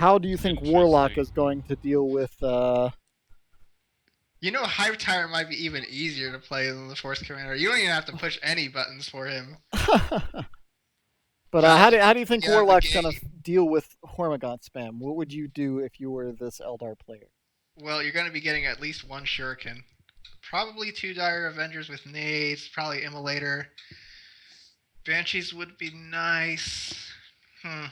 How do you think Warlock is going to deal with? You know, Hive Tyrant might be even easier to play than the Force Commander. You don't even have to push any buttons for him. But Just how do you think get out the Warlock's gonna gate. deal with Hormigaunt spam? What would you do if you were this Eldar player? Well, you're going to be getting at least one Shuriken. Probably two Dire Avengers with nades, probably Immolator. Banshees would be nice. Hmm.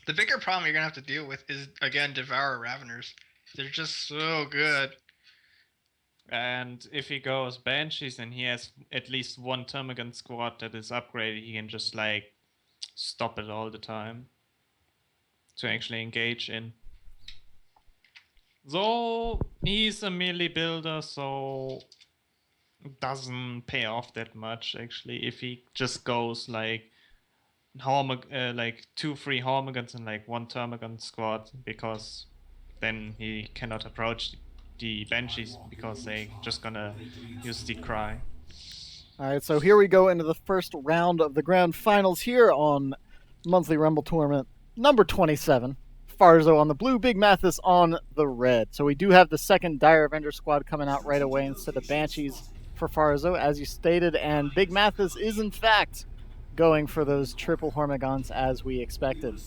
The bigger problem you're going to have to deal with is, again, Devourer Raveners. They're just so good. And if he goes Banshees and he has at least one Termagant squad that is upgraded, he can just like stop it all the time to actually engage in. So he's a melee builder, so it doesn't pay off that much actually if he just goes like like 2-3 Hormigans and like one Termagant squad, because then he cannot approach the Banshees because they just gonna use the cry. All right, so here we go into the first round of the grand finals here on Monthly Rumble Tournament number 27. Farzo on the blue, BigMathis on the red. So we do have the second Dire Avenger squad coming out right away instead of Banshees for Farzo, as you stated, and BigMathis is in fact going for those triple Hormigons as we expected.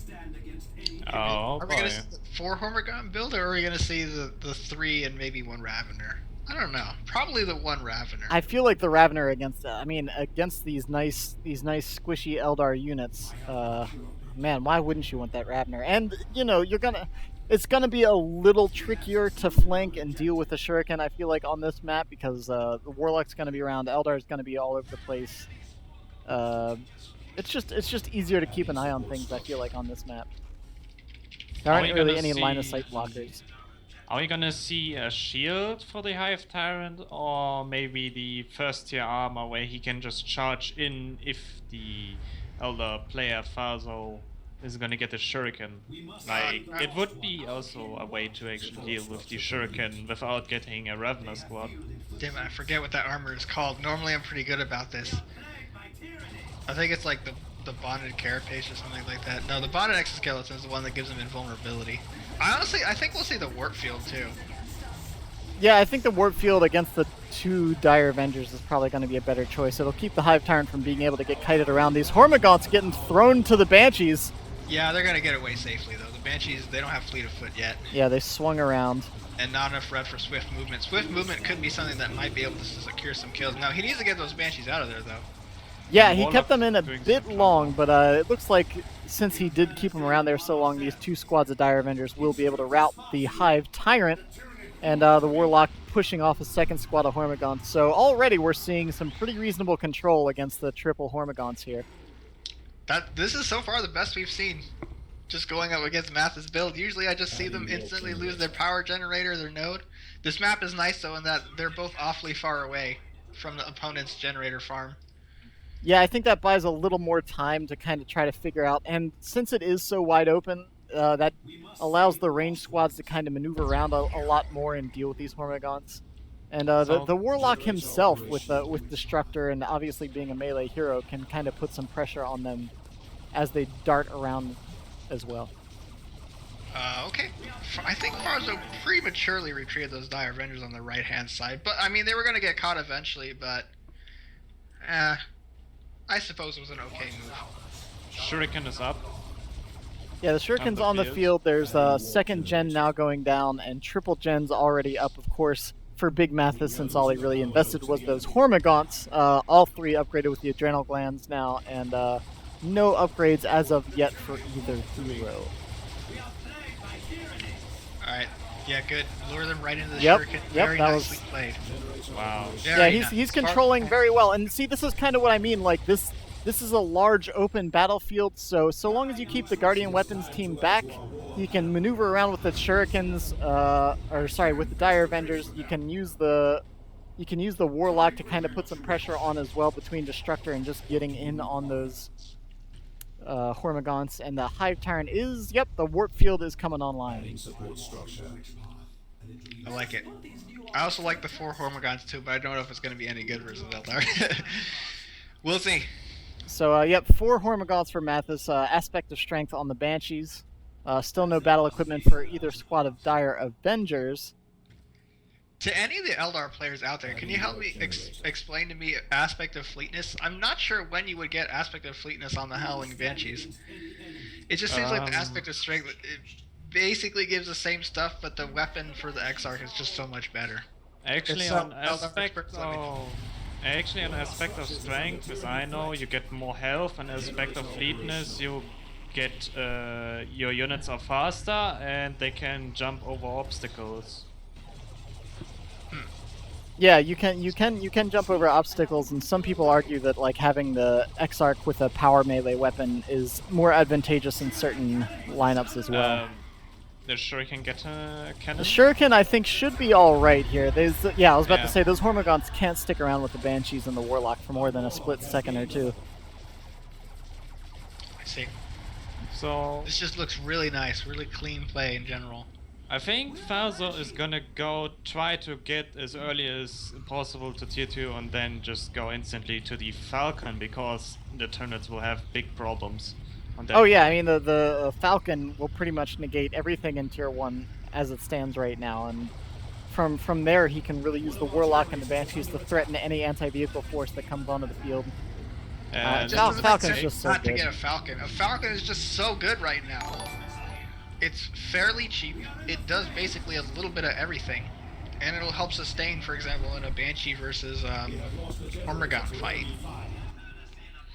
Oh Are we boy. going to see the 4 Hormigaunt build, or are we going to see the 3 and maybe 1 Ravener? I don't know. Probably the 1 Ravener. I feel like the Ravener against these nice squishy Eldar units. Man, why wouldn't you want that Ravener? And it's gonna be a little trickier to flank and deal with the Shuriken. I feel like on this map because the Warlock's gonna be around, Eldar's gonna be all over the place. It's just easier to keep an eye on things. I feel like on this map, there aren't really any line of sight blockers. Are we gonna see a shield for the Hive Tyrant, or maybe the first tier armor where he can just charge in if the elder player Farzo is gonna get a shuriken? Like, it would be also a way to actually deal with the shuriken without getting a Ravener squad. Damn it, I forget what that armor is called. Normally I'm pretty good about this. I think it's like the bonded carapace or something like that. No, the bonded exoskeleton is the one that gives him invulnerability. I think we'll see the warp field too. Yeah, I think the warp field against the two Dire Avengers is probably going to be a better choice. It'll keep the Hive Tyrant from being able to get kited around. These Hormagaunts getting thrown to the Banshees. Yeah, they're gonna get away safely though. The Banshees, they don't have fleet of foot yet. Yeah, they swung around. And not enough red for swift movement. Swift movement could be something that might be able to secure some kills. Now he needs to get those Banshees out of there though. Yeah, he kept them in a bit long, but it looks like since he did keep them around there so long, these two squads of Dire Avengers will be able to rout the Hive Tyrant and the Warlock pushing off a second squad of Hormagaunts. So already we're seeing some pretty reasonable control against the triple Hormagaunts here. This is so far the best we've seen. Just going up against Mathis build. Usually I just see them instantly lose their power generator, their node. This map is nice though in that they're both awfully far away from the opponent's generator farm. Yeah, I think that buys a little more time to kind of try to figure out. And since it is so wide open, that allows the range squads to kind of maneuver around a lot more and deal with these Hormagaunts. And the Warlock himself, with Destructor and obviously being a melee hero, can kind of put some pressure on them as they dart around as well. Okay. I think Farzo prematurely retreated those Dire Avengers on the right-hand side. But, I mean, they were going to get caught eventually, but... I suppose it was an okay move. Shuriken is up. Yeah, the Shuriken's on the field. There's a second gen now going down, and triple gen's already up, of course, for BigMathis, since all he really invested was those Hormagaunts. All three upgraded with the Adrenal Glands now, and no upgrades as of yet for either hero. Alright, yeah, good. Lure them right into the Yep, Shuriken. yep, Very that nicely was played. Wow. Yeah, he's controlling very well. And see, this is kind of what I mean. Like, this is a large open battlefield, so long as you keep the Guardian Weapons team back, you can maneuver around with the Shurikens, with the Dire Avengers. You can use the Warlock to kind of put some pressure on as well between Destructor and just getting in on those Hormagaunts. And the Hive Tyrant is, the warp field is coming online. I like it. I also like the 4 Hormagaunts too, but I don't know if it's going to be any good versus Eldar. We'll see. So, 4 Hormagaunts for Mathis. Aspect of Strength on the Banshees. Still no battle equipment for either squad of Dire Avengers. To any of the Eldar players out there, can you help me explain to me aspect of fleetness? I'm not sure when you would get aspect of fleetness on the Howling Banshees. It just seems like the aspect of strength, it basically gives the same stuff, but the weapon for the Exarch is just so much better. Actually, It's on Eldar aspect experts, let me know. actually on aspect of strength, as I know, you get more health, and aspect of fleetness, you get your units are faster and they can jump over obstacles. Yeah, you can jump over obstacles, and some people argue that like having the Exarch with a power melee weapon is more advantageous in certain lineups as well. The Shuriken get a cannon. The Shuriken, I think, should be all right here. Yeah, I was about Yeah. to say those Hormagaunts can't stick around with the Banshees and the Warlock for more than a split second or two. I see. So This just looks really nice, really clean play in general. I think Farzo is gonna try to get as early as possible to tier 2 and then just go instantly to the Falcon, because the turrets will have big problems on that. Oh yeah, I mean the Falcon will pretty much negate everything in tier 1 as it stands right now, and from there he can really use the Warlock and the Banshees to threaten any anti-vehicle force that comes onto the field. And Just doesn't make Falcon's sense just so not to good. get a Falcon. A Falcon is just so good right now. It's fairly cheap. It does basically a little bit of everything, and it'll help sustain, for example, in a Banshee versus Hormagaun fight.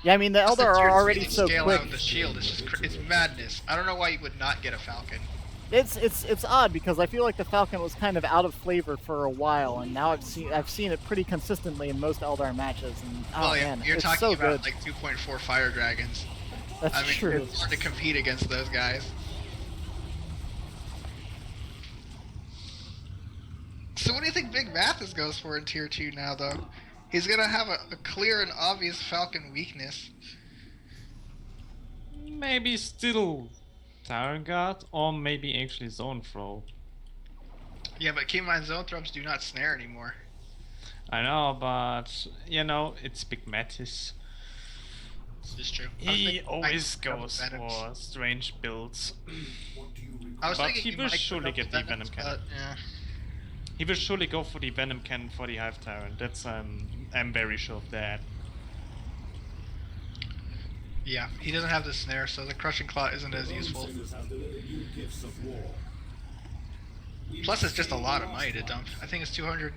Yeah, I mean the Plus, Eldar the are tier already 3 so scale quick. out with the shield. It's just it's madness. I don't know why you would not get a Falcon. It's odd because I feel like the Falcon was kind of out of flavor for a while, and now I've seen it pretty consistently in most Eldar matches. And oh Well, yeah, man, you're it's talking so about good. like 2.4 fire dragons. That's I mean, true. it's hard to compete against those guys. So what do you think BigMathis goes for in tier 2 now, though? He's gonna have a clear and obvious Falcon weakness. maybe still Tyrant Guard, or maybe actually Zone Throw. Yeah, but keep in mind, zone throbs do not snare anymore. I know, but you know, it's BigMathis. This is true. He always goes for strange builds. I was but thinking he you will might go surely double get the Venoms, Venom Cannon. but, yeah. He will surely go for the Venom Cannon for the Hive Tyrant. That's I'm very sure of that. Yeah, he doesn't have the snare, so the Crushing Claw isn't as useful. Plus, it's just a lot of money to dump. I think it's 200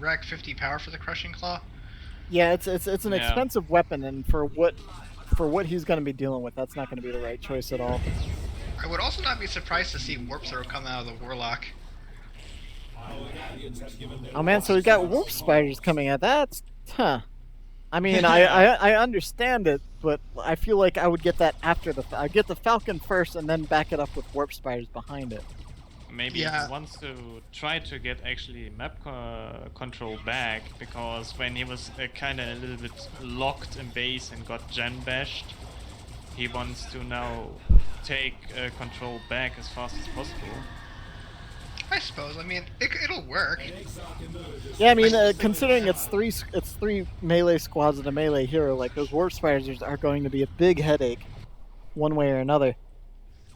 rec, 50 power for the Crushing Claw. Yeah, it's an Yeah. expensive weapon, and for what he's going to be dealing with, that's not going to be the right choice at all. I would also not be surprised to see Warp Throw come out of the Warlock. Oh man, so we've got Warp Spiders coming at that. Huh. I mean, I understand it, but I feel like I would get that after I'd get the Falcon first and then back it up with Warp Spiders behind it. Maybe Yeah. he wants to try to get actually map control back, because when he was kind of a little bit locked in base and got gen bashed, he wants to now take control back as fast as possible. I suppose. I mean, it'll work. Yeah, I mean, considering it's three melee squads and a melee hero, like those Warp Spiders are going to be a big headache, one way or another.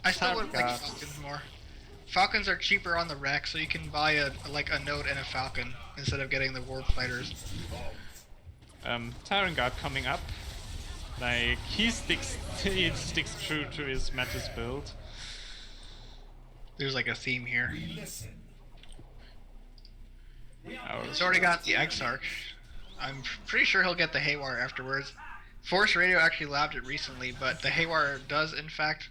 I still would like God. Falcons more. Falcons are cheaper on the rack, so you can buy a note and a Falcon instead of getting the Warp Fighters. Tyrant Guard coming up. Like, he sticks true to his Mattis build. There's like a theme here. Our- He's already got the Exarch. I'm pretty sure he'll get the Haywire afterwards. Force Radio actually labbed it recently, but the Haywire does, in fact,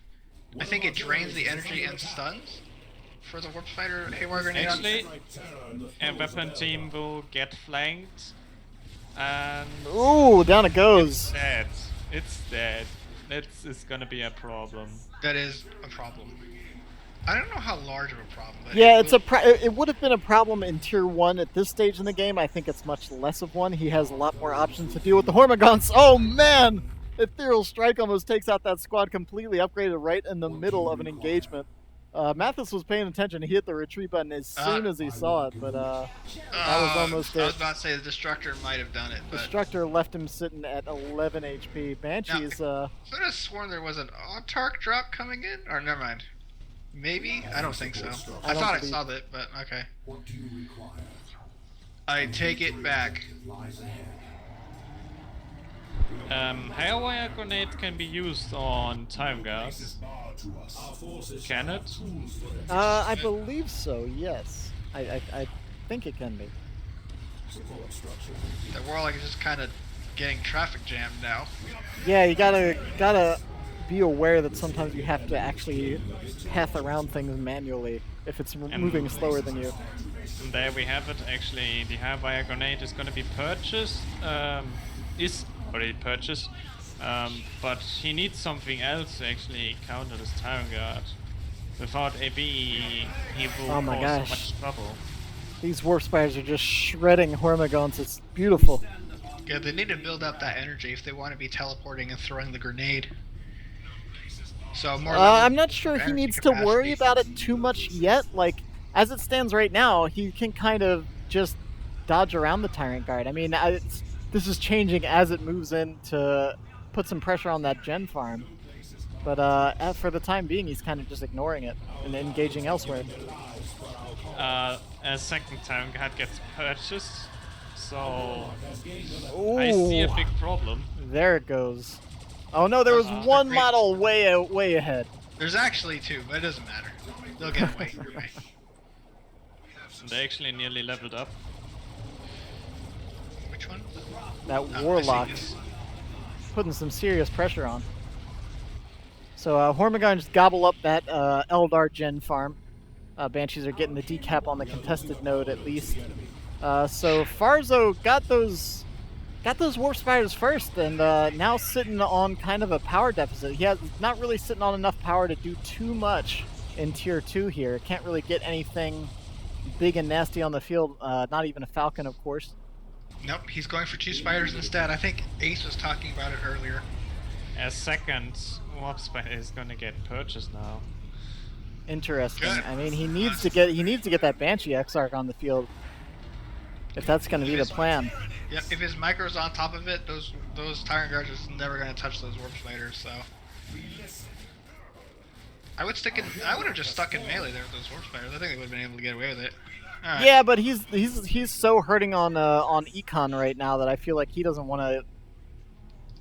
I think it drains the energy and stuns for the Warp Fighter Haywire Grenade. Actually, a weapon team will get flanked, and Ooh, down it goes. dead. It's dead. It's gonna be a problem. That is a problem. I don't know how large of a problem. But Yeah, it will- it would have been a problem in Tier 1 at this stage in the game. I think it's much less of one. He has a lot more options to deal with the Hormagaunts. Oh, man! Ethereal Strike almost takes out that squad completely, upgraded right in the middle of an engagement. Mathis was paying attention. He hit the retreat button as soon as he saw it, but that was almost I was it. about to say the Destructor might have done it, but Destructor left him sitting at 11 HP. Banshees, I could have sworn there was an Autarch drop coming in. Or never mind. Maybe? I don't think so. I I don't thought I believe- saw that, but okay. I take it back. Hairwire grenade can be used on time guards. Can it? I believe so. Yes, I think it can be. The Warlock is just kind of getting traffic jammed now. Yeah, you gotta be aware that sometimes you have to actually path around things manually if it's moving slower than you. And there we have it. Actually, the hairwire grenade is going to be purchased. Is already purchased. But he needs something else to actually counter this Tyrant Guard. Without AB, he will Oh my cause gosh. so much trouble. These warp spiders are just shredding Hormagaunts. It's beautiful. Yeah, they need to build up that energy if they want to be teleporting and throwing the grenade. So more. I'm not sure he energy needs to worry capacity. about it too much yet. Like, as it stands right now, he can kind of just dodge around the Tyrant Guard. I mean, this is changing as it moves in to put some pressure on that gen farm. But for the time being, he's kind of just ignoring it and engaging elsewhere. A second Tyrant Guard gets purchased. So Ooh, I see a big problem. there it goes. Oh no, there was one great. model way ahead. There's actually two, but it doesn't matter. They'll get away anyway. They actually nearly leveled up. Which one? That Oh, I see Warlock this. putting some serious pressure on. So Hormagaun just gobble up that Eldar gen farm. Banshees are getting the decap on the contested node at least. So Farzo got those warp spiders first, and now sitting on kind of a power deficit. He has not really sitting on enough power to do too much in tier 2 here. Can't really get anything big and nasty on the field. Not even a Falcon, of course. Nope, he's going for 2 spiders instead. I think Ace was talking about it earlier. A second warp spider is gonna get purchased now. Interesting. Good. I mean, he needs to get that Banshee Exarch on the field. If that's going to be the plan. Yep, if his micro's on top of it, those Tyrant Guards is never going to touch those warp spiders. So I would have just stuck in melee there with those warp spiders. I think they would have been able to get away with it. All right. Yeah, but he's so hurting on Econ right now that I feel like he doesn't want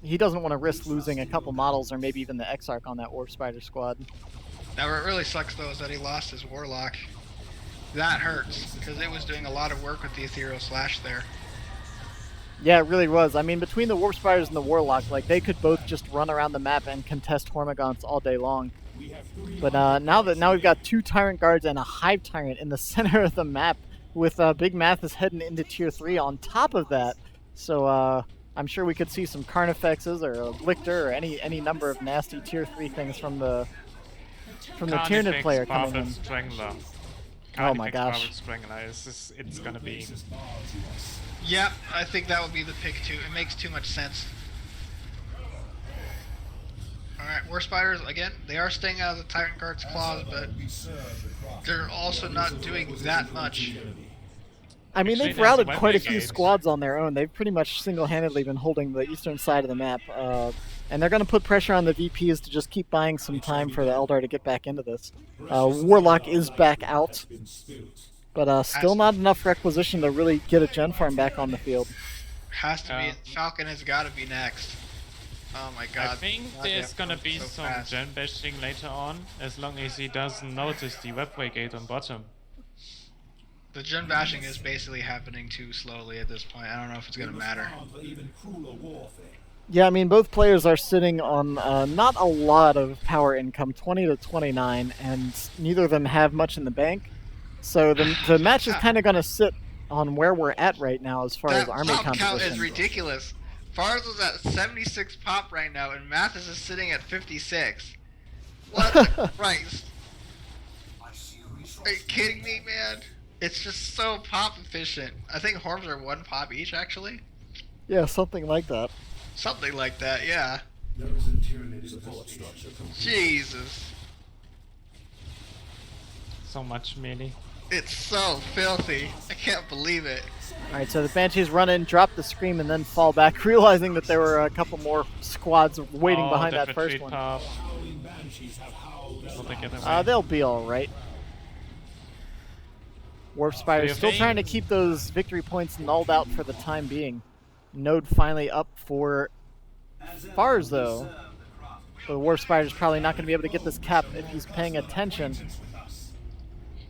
to risk losing a couple models or maybe even the Exarch on that warp spider squad. Now, what really sucks though is that he lost his Warlock. That hurts because it was doing a lot of work with the Ethereal Slash there. Yeah, it really was. I mean, between the warp spiders and the Warlock, like they could both just run around the map and contest Hormagaunts all day long. But now we've got 2 Tyrant Guards and a Hive Tyrant in the center of the map, with BigMathis heading into tier 3 on top of that. So I'm sure we could see some Carnifexes or a Lictor or any number of nasty tier 3 things from the Tyranid player coming in. Strangler. Oh my Carnifex gosh. Barbed Strangler. It's gonna be. Yep, I think that would be the pick too. It makes too much sense. Alright, War Spiders, again, they are staying out of the Tyrant Guard's claws, but they're also not doing that much. I mean, Actually, they've there's a routed web quite a few brigade. squads on their own. They've pretty much single-handedly been holding the eastern side of the map. And they're going to put pressure on the VPs to just keep buying some time for the Eldar to get back into this. Warlock is back out, but still not enough requisition to really get a gen farm back on the field. Has to be. Falcon has got to be next. Oh my god. I think God, there's they're gonna be so some fast. gen bashing later on, as long as he doesn't notice the web brigade on bottom. The gen bashing is basically happening too slowly at this point. I don't know if it's going to matter. Yeah, I mean, both players are sitting on not a lot of power income, 20 to 29, and neither of them have much in the bank. So the match is kind of going to sit on where we're at right now as far as That army pop count composition. is ridiculous. Farzo's at 76 pop right now, and Mathis is sitting at 56. What the Christ? Are you kidding me, man? It's just so pop efficient. I think Horms are 1 pop each, actually. Yeah, something like that. Something like that, yeah. Jesus. So much melee. It's so filthy. I can't believe it. Alright, so the Banshees run in, drop the Scream, and then fall back, realizing that there were a couple more squads waiting behind the that first retreat one. path. Will they get away? They'll be all right. Warp Spider's still trying to keep those victory points nulled out for the time being. Node finally up for Farzo. But the Warp Spider's probably not going to be able to get this cap if he's paying attention.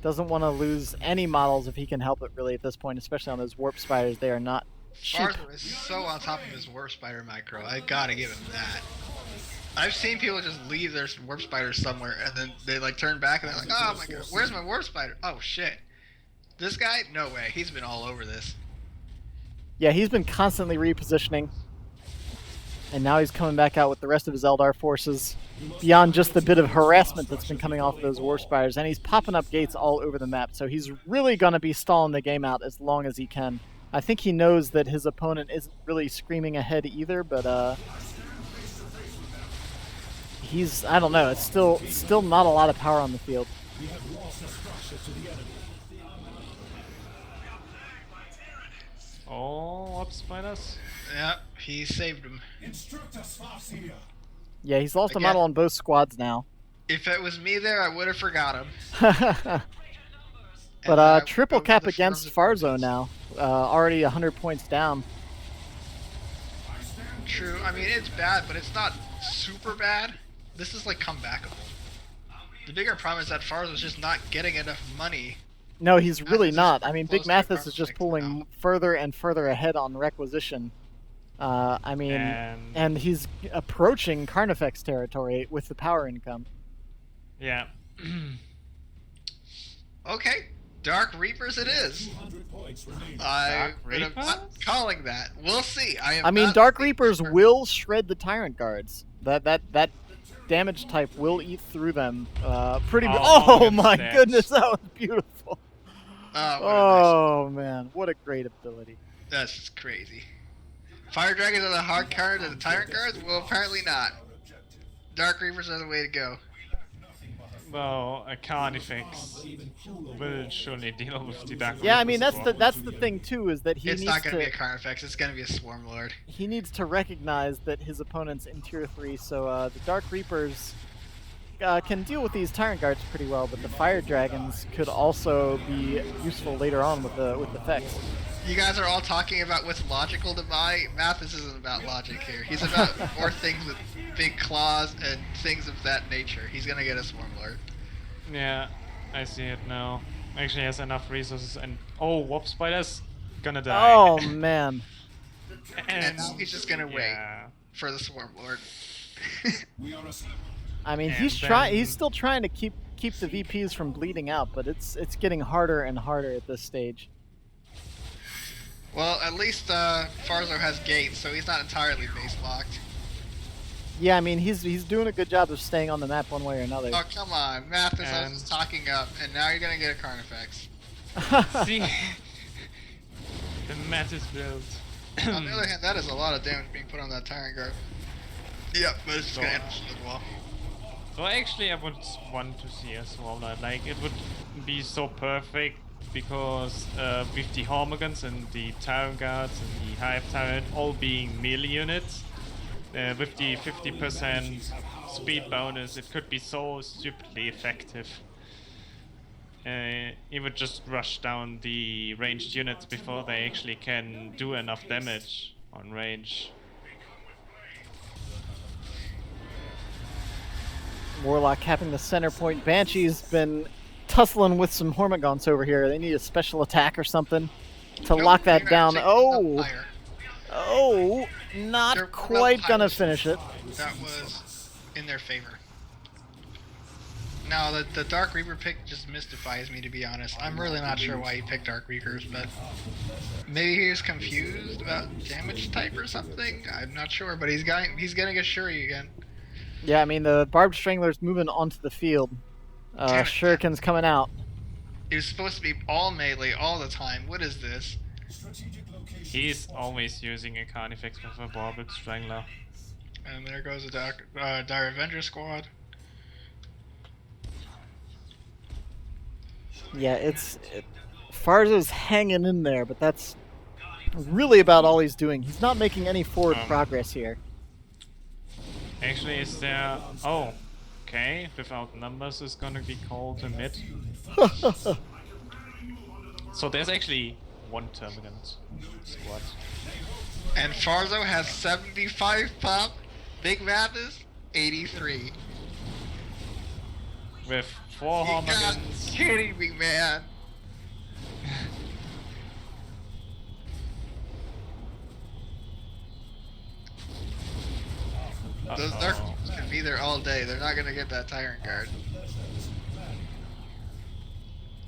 Doesn't want to lose any models if he can help it really at this point, especially on those Warp Spiders. They are not cheap. Farzo is so on top of his Warp Spider micro. I gotta give him that. I've seen people just leave their Warp Spiders somewhere and then they like turn back and they're like, oh my god, where's my Warp Spider? Oh shit. This guy? No way. He's been all over this. Yeah, he's been constantly repositioning. And now he's coming back out with the rest of his Eldar forces beyond just the bit of harassment that's been coming off of those War Spiders. And he's popping up gates all over the map. So he's really going to be stalling the game out as long as he can. I think he knows that his opponent isn't really screaming ahead either, but he's, I don't know, it's still not a lot of power on the field. Oh, up spiders. Yeah, he saved him. Yeah, he's lost a model on both squads now. If it was me there, I would have forgot him. But triple cap against Farzo now. Already 100 points down. True. I mean, it's bad, but it's not super bad. This is like comebackable. The bigger problem is that Farzo's just not getting enough money. No, he's really not. I mean, BigMathis BigMathis is just pulling further and further ahead on requisition. I mean, and he's approaching Carnifex territory with the power income. Yeah. Okay, Dark Reapers it is. I'm not calling that. We'll see. I mean, Dark Reapers will shred the Tyrant Guards. That damage type will eat through them. Oh my goodness, that was beautiful. Oh man, what a great ability. That's just crazy. Fire Dragons are the hard card of the Tyrant Guards? Well, apparently not. Dark Reapers are the way to go. Well, a Carnifex will surely deal with the Dark Reapers. Yeah, I mean that's the thing too, is that he it's needs not going to be a Carnifex, it's going to be a Swarm Lord. He needs to recognize that his opponent's in tier 3, so the Dark Reapers can deal with these Tyrant Guards pretty well, but the Fire Dragons could also be useful later on with the effects. You guys are all talking about what's logical to buy. Mathis isn't about logic here. He's about more things with big claws and things of that nature. He's gonna get a Swarm Lord. Yeah, I see it now. Actually has enough resources and Warp Spiders gonna die. Oh man. and now he's just gonna wait for the Swarm Lord. I mean, he's still trying to keep the VPs from bleeding out, but it's getting harder and harder at this stage. Well, at least Farzo has gates, so he's not entirely base locked. Yeah, I mean, he's doing a good job of staying on the map one way or another. Oh, come on. Mathis, I was just talking up, and now you're going to get a Carnifex. See? The Mathis build. On the other hand, that is a lot of damage being put on that Tyrant Guard. Yep, but it's just going to end as well. So actually I would want to see a Swarm Lord. Like, it would be so perfect because with the Hormigons and the Tyrant Guards and the Hive Tyrant all being melee units, with the 50% speed bonus, it could be so stupidly effective. It would just rush down the ranged units before they actually can do enough damage on range. Warlock capping the center point. Banshee's been tussling with some Hormigons over here. They need a special attack or something to lock that down. Oh, not quite gonna finish it. That was in their favor. Now, the Dark Reaper pick just mystifies me, to be honest. I'm really not sure why he picked Dark Reapers, but maybe he was confused about damage type or something. I'm not sure, but he's getting a Shuri again. Yeah, I mean, the Barbed Strangler's moving onto the field. Shuriken's coming out. He was supposed to be all melee all the time. What is this? He's always using a Carnifex with a Barbed Strangler. And there goes the Dire Avenger squad. Yeah, Farzo's hanging in there, but that's really about all he's doing. He's not making any forward progress here. Actually, is there... Oh, Okay, without numbers is gonna be called a mid. So there's actually one terminant squad. And Farzo has 75 pop. BigMathis 83. With 4 You gotta Hormagaons. be kidding me, man. Those Dark can be there all day. They're not gonna get that Tyrant Guard.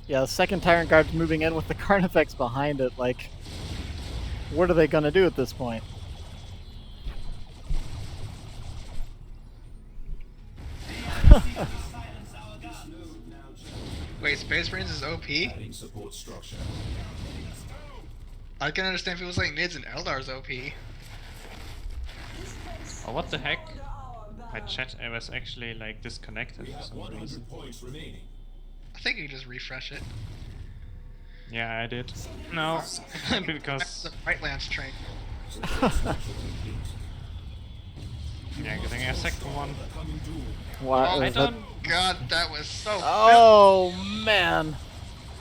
Yeah, the second Tyrant Guard's moving in with the Carnifex behind it. Like, what are they gonna do at this point? Wait, Space Marines is OP? I can understand if it was like Nids and Eldar's OP. Oh, what the heck? My chat was actually like disconnected for some reason. I think you just refresh it. Yeah, I did. No, That's because the Right Lance train. yeah, getting a second one. What? Oh, I is that- don't. God, that was so Oh man!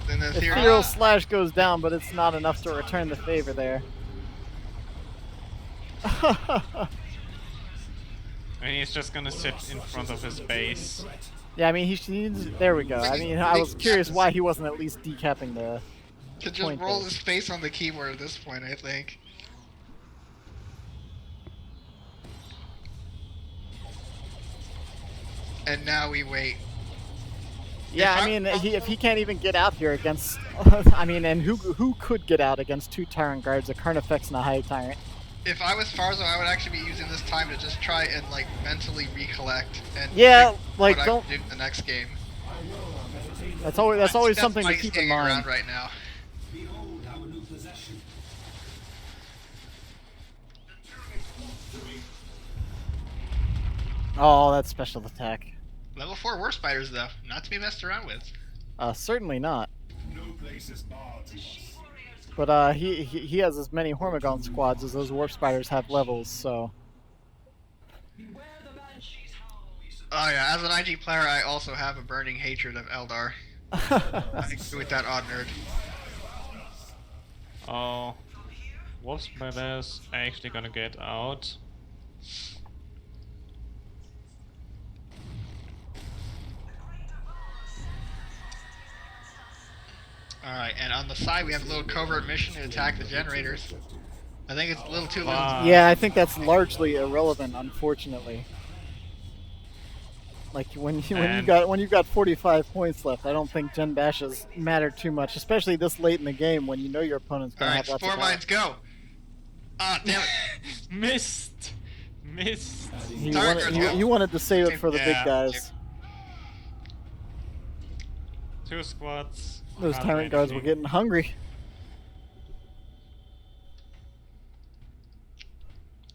Then the Ethereal Slash goes down, but it's not enough to return the favor there. I mean, he's just gonna sit in front of his base. Yeah, I mean, he's there we go. I mean, I was curious why he wasn't at least decapping the. to just point roll there. his face on the keyboard at this point, I think. And now we wait. Yeah, If I I- mean, if he can't even get out here against, I mean, and who could get out against 2 Tyrant Guards, a Carnifex and a High Tyrant? If I was Farzo, I would actually be using this time to just try and like mentally recollect and Yeah, figure like, what don't- I can do in the next game. That's always something why to he's keep in hanging mind. around right now. Oh, that's special attack. Level 4 War Spiders, though, not to be messed around with. Certainly not. But he has as many Hormagon squads as those Warp Spiders have levels, so. Oh yeah, as an IG player, I also have a burning hatred of Eldar. I agree with that odd nerd. Oh, Wolf Spiders are actually gonna get out. Alright, and on the side we have a little covert mission to attack the generators. I think it's a little too little. Wow. Yeah, I think that's largely irrelevant, unfortunately. Like when And- you've got 45 points left, I don't think Gen Bashes matter too much, especially this late in the game when you know your opponent's gonna Alright, have lots Spore of Mines, go! Ah, damn it. Missed. You wanted to save it for the big Yeah. guys. 2 squads. Those Tyrant Guards were getting hungry.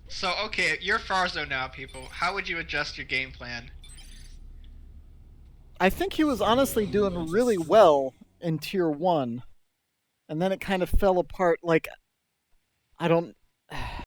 So, okay, you're Farzo now, people. How would you adjust your game plan? I think he was honestly doing really well in Tier 1. And then it kind of fell apart. Like, I don't